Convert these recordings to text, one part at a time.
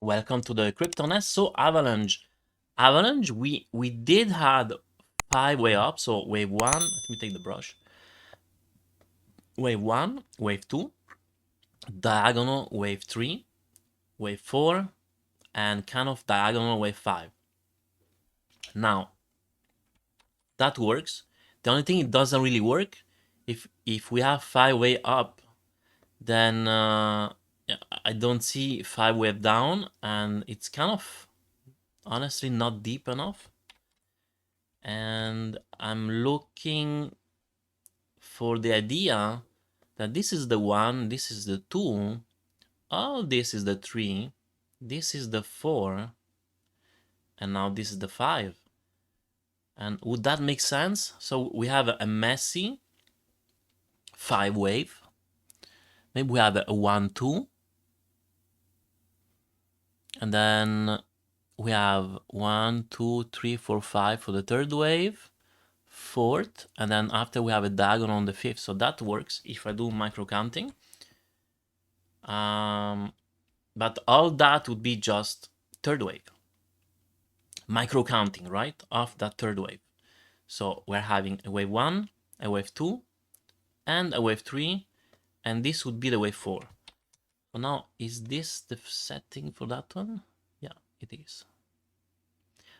Welcome to the Crypto Nest. So Avalanche, we did had 5 way up. So wave 1, let me take the brush. Wave 1, wave 2, diagonal wave 3, wave 4, and kind of diagonal wave 5. Now, that works. The only thing it doesn't really work, if we have 5 way up, then I don't see 5 wave down, and it's kind of honestly not deep enough. And I'm looking for the idea that this is the 1, this is the 2, all this is the 3, this is the 4, and now this is the 5. And would that make sense? So we have a messy 5 wave. Maybe we have a 1, 2. And then we have 1, 2, 3, 4, 5 for the third wave, fourth, and then after we have a diagonal on the fifth. So that works if I do micro counting. But all that would be just third wave. Micro counting, right, of that third wave. So we're having a wave 1, a wave 2, and a wave 3, and this would be the wave 4. So now, is this the setting for that one? Yeah, it is.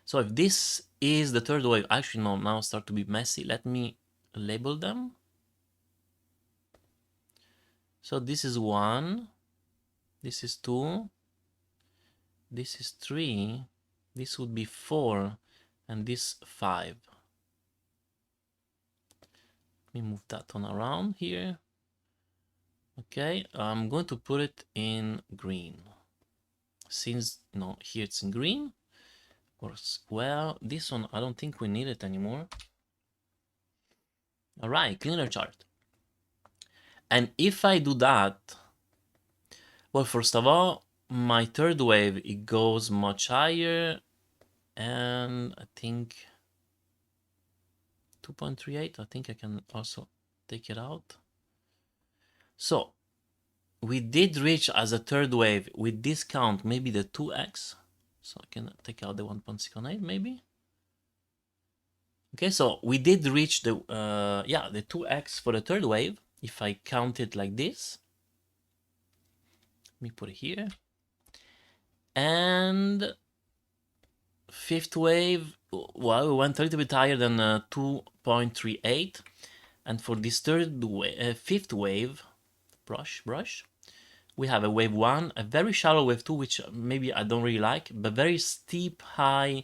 So if this is the third wave, actually no, now start to be messy. Let me label them. So this is 1, this is 2, this is 3, this would be 4, and this 5. Let me move that one around here. Okay, I'm going to put it in green. Since here it's in green, works well. This one, I don't think we need it anymore. All right, cleaner chart. And if I do that, well, first of all, my third wave, it goes much higher, and I think 2.38. I think I can also take it out. So we did reach as a third wave with discount maybe the 2x. So I can take out the 1.68 maybe. Okay, so we did reach the 2x for the third wave. If I count it like this, let me put it here. And fifth wave, well, we went a little bit higher than 2.38. And for this fifth wave, brush, we have a wave 1, a very shallow wave 2, which maybe I don't really like, but very steep high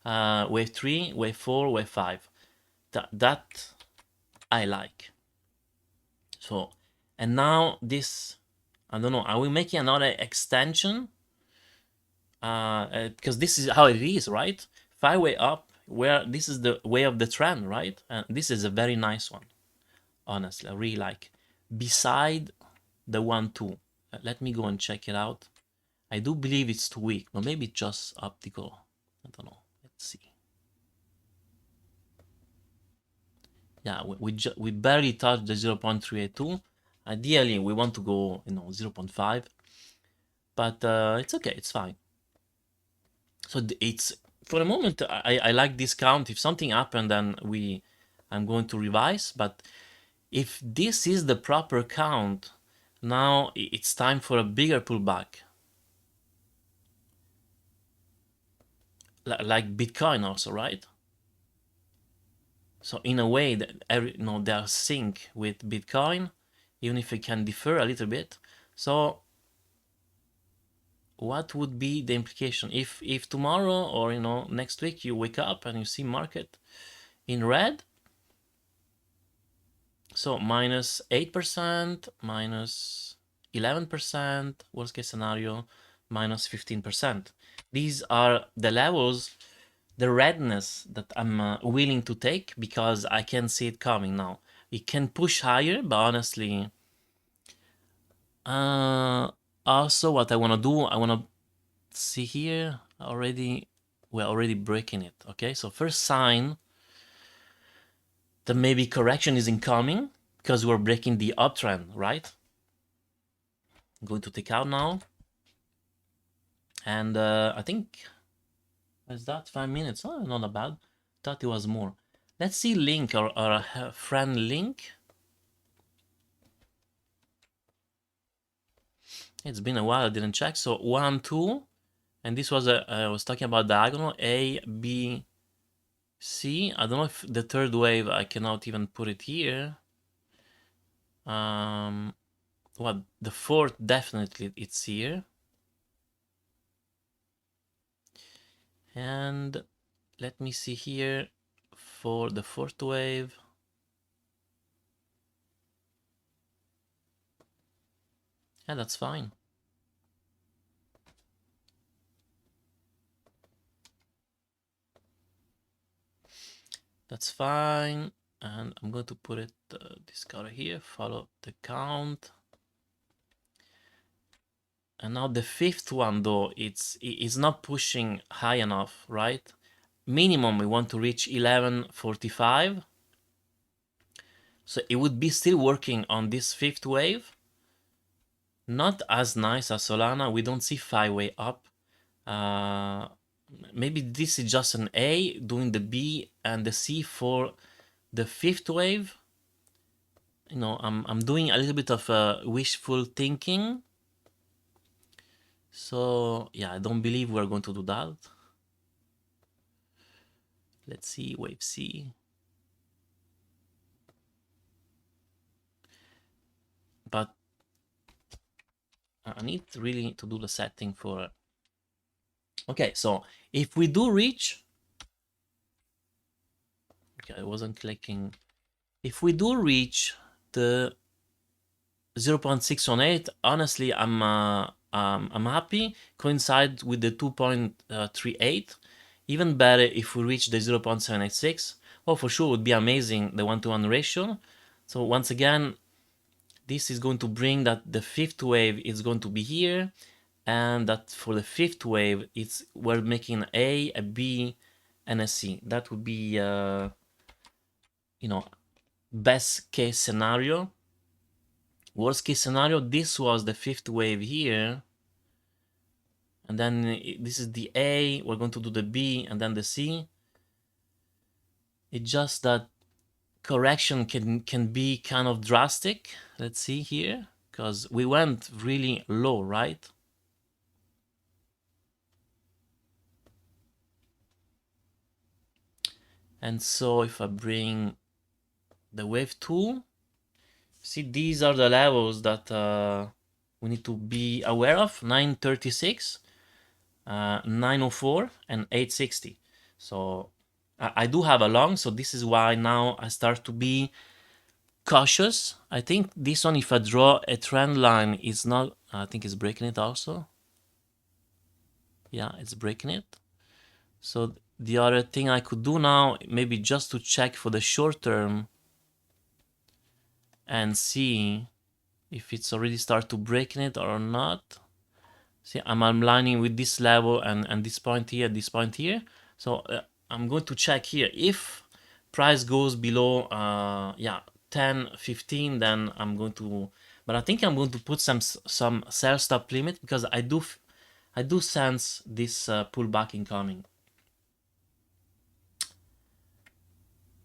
wave 3, wave 4, wave 5. That I like. So, and now this, I don't know, are we making another extension? Because this is how it is, right? 5 way up, where this is the way of the trend, right? And this is a very nice one, honestly, I really like. Beside the 1, 2. Let me go and check it out. I do believe it's too weak, but maybe it's just optical. I don't know. Let's see. Yeah, we barely touched the 0.382. Ideally, we want to go, 0.5. But it's okay. It's fine. So it's, for the moment, I like this count. If something happened, then I'm going to revise. But if this is the proper count, now it's time for a bigger pullback. Like Bitcoin also, right? So in a way, that they are sync with Bitcoin, even if it can differ a little bit. So what would be the implication if tomorrow or next week you wake up and you see market in red? So minus 8%, minus 11%, worst case scenario, minus 15%. These are the levels, the redness that I'm willing to take, because I can see it coming now. It can push higher, but honestly, also what I want to do, I want to see here already, we're already breaking it. Okay, so first sign that maybe correction is incoming, because we're breaking the uptrend, right? I'm going to take out now. And I think, is that 5 minutes? Oh, not that bad. Thought it was more. Let's see Link, our friend Link. It's been a while, I didn't check. So 1, 2, and this was I was talking about diagonal A, B, C. I don't know if the third wave, I cannot even put it here. What, the fourth, definitely it's here. And let me see here for the fourth wave. Yeah, that's fine. That's fine. And I'm going to put it, this color here, follow the count. And now the fifth one, though, it's not pushing high enough, right? Minimum, we want to reach 1145. So it would be still working on this fifth wave. Not as nice as Solana. We don't see 5-way up. Maybe this is just an A, doing the B and the C for the fifth wave. You know, I'm doing a little bit of wishful thinking. So yeah, I don't believe we're going to do that. Let's see, wave C. But I need really to do the setting for. Okay, so if we do reach, okay, I wasn't clicking. If we do reach the 0.618, honestly, I'm happy. Coincide with the 2.38. Even better if we reach the 0.786. Well, for sure, would be amazing, the 1-to-1 ratio. So once again, this is going to bring that the fifth wave is going to be here, and that for the fifth wave, we're making an A, a B, and a C. That would be, you know, best case scenario. Worst case scenario, this was the fifth wave here, and then this is the A, we're going to do the B, and then the C. It's just that correction can be kind of drastic. Let's see here, because we went really low, right? And so if I bring the wave 2, see, these are the levels that we need to be aware of: 936, 904, and 860. So I do have a long, so this is why now I start to be cautious. I think this one, if I draw a trend line, is not, I think it's breaking it also. Yeah, it's breaking it. So the other thing I could do now, maybe just to check for the short term and see if it's already start to breaking it or not. See, I'm aligning with this level and this point here, this point here. So I'm going to check here. If price goes below, yeah, 10, 15, then I'm going to, but I think I'm going to put some sell stop limit, because I do sense this pullback incoming.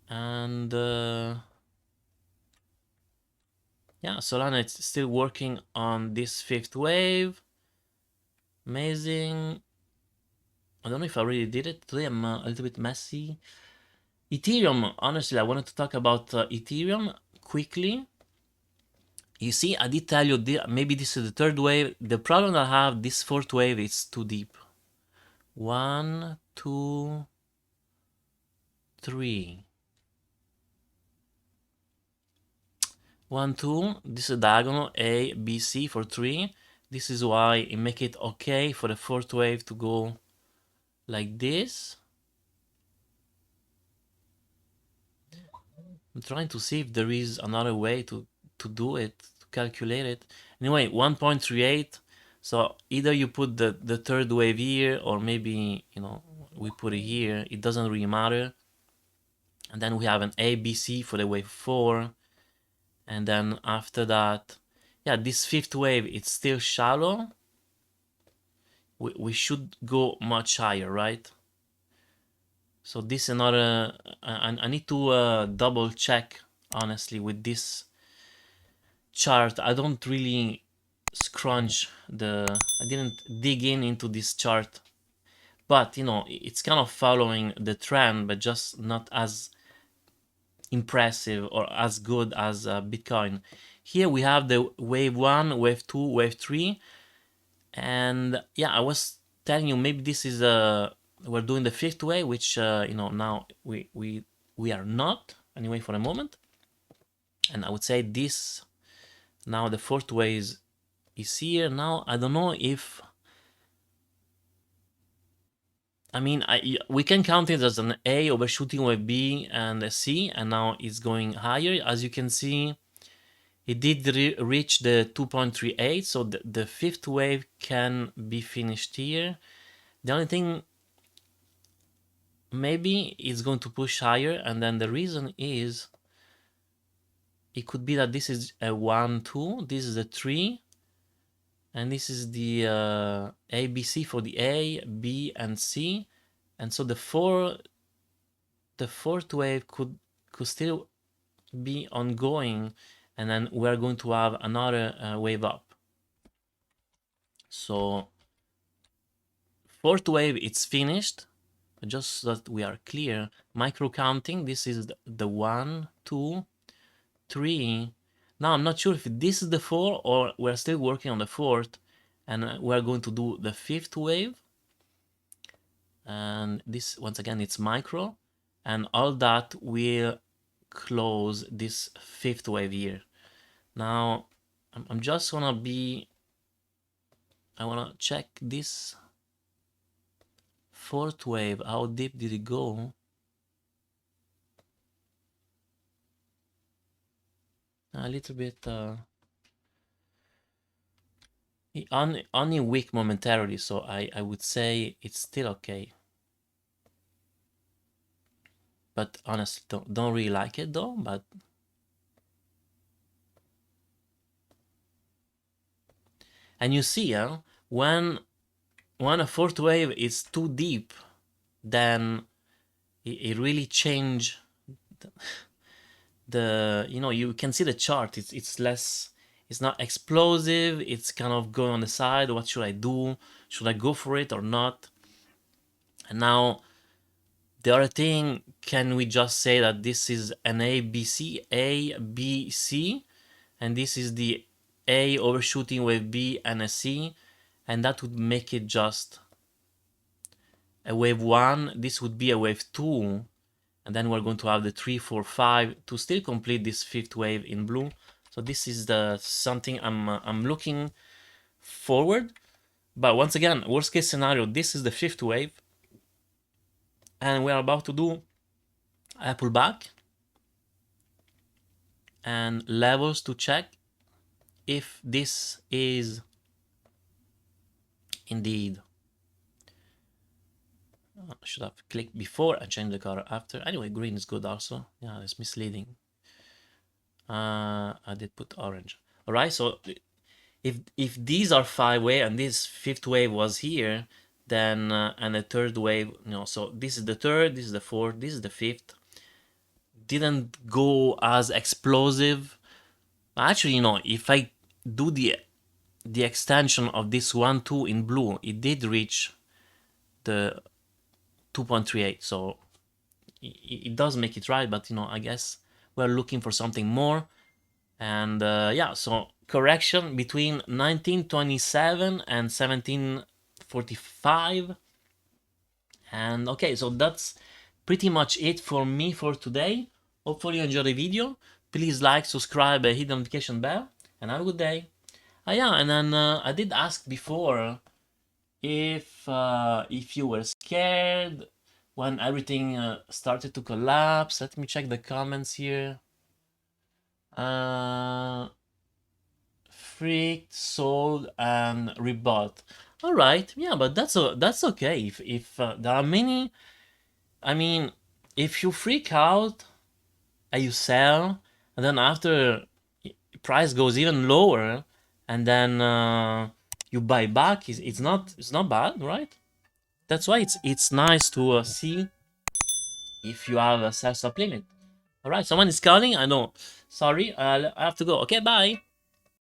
And yeah, Solana is still working on this fifth wave. Amazing. I don't know if I already did it. Today I'm a little bit messy. Ethereum, honestly, I wanted to talk about Ethereum quickly. You see, I did tell you, maybe this is the third wave. The problem I have, this fourth wave, is too deep. 1, 2, 3. 1, 2, this is diagonal, A, B, C for 3. This is why it make it okay for the fourth wave to go like this. I'm trying to see if there is another way to do it, to calculate it. Anyway, 1.38. So either you put the third wave here, or maybe, you know, we put it here. It doesn't really matter. And then we have an A, B, C for the wave 4. And then after that, yeah, this fifth wave, it's still shallow. we should go much higher, right? So this is another, I need to double check honestly with this chart. I don't really scrunch I didn't dig into this chart, but you know, it's kind of following the trend, but just not as impressive or as good as Bitcoin. Here we have the wave 1, wave 2, wave 3, and yeah, I was telling you maybe this is we're doing the fifth wave, which you know, now we are not anyway for a moment, and I would say this now the fourth wave is here. Now I don't know if, I mean, we can count it as an A overshooting wave B and a C, and now it's going higher. As you can see, it did reach the 2.38, so the fifth wave can be finished here. The only thing, maybe it's going to push higher, and then the reason is it could be that this is a 1, 2, this is a 3, and this is the ABC for the A, B, and C, and so the fourth wave could still be ongoing, and then we're going to have another wave up. So fourth wave, it's finished. Just so that we are clear, micro counting, this is the 1, 2, 3. Now I'm not sure if this is the 4 or we're still working on the fourth, and we're going to do the fifth wave. And this, once again, it's micro, and all that will close this fifth wave here. Now I'm just gonna I wanna check this fourth wave, how deep did it go? A little bit only weak momentarily, so I would say it's still okay. But honestly, don't really like it though. But and you see, when a fourth wave is too deep, then it really change the you know, you can see the chart. It's less, it's not explosive. It's kind of going on the side. What should I do? Should I go for it or not? And now the other thing, can we just say that this is an ABC, A, B, C, and this is the A overshooting wave B and a C, and that would make it just a wave 1, this would be a wave 2, and then we're going to have the 3, 4, 5 to still complete this fifth wave in blue. So this is the something I'm looking forward. But once again, worst case scenario, this is the fifth wave, and we are about to do a pullback and levels to check if this is indeed, I should have clicked before and changed the color after. Anyway, green is good also. Yeah, it's misleading. I did put orange. All right, so if these are 5 wave and this fifth wave was here, then and the third wave, you know, so this is the third, this is the fourth, this is the fifth, didn't go as explosive. Actually, you know, if I do the extension of this 1, 2 in blue, it did reach the 2.38, so it does make it right. But you know, I guess we're looking for something more. And yeah, so correction between 1927 and 1745. And okay, so that's pretty much it for me for today. Hopefully you enjoyed the video. Please like, subscribe, hit the notification bell, and have a good day. Yeah, and then I did ask before if you were scared when everything started to collapse. Let me check the comments here. Freaked, sold, and rebought. All right, yeah, but that's okay. If there are many, I mean, if you freak out and you sell, and then after price goes even lower, and then you buy back, it's not bad, right? That's why it's nice to see if you have a sell stop limit. All right, someone is calling. I know. Sorry, I have to go. Okay, bye.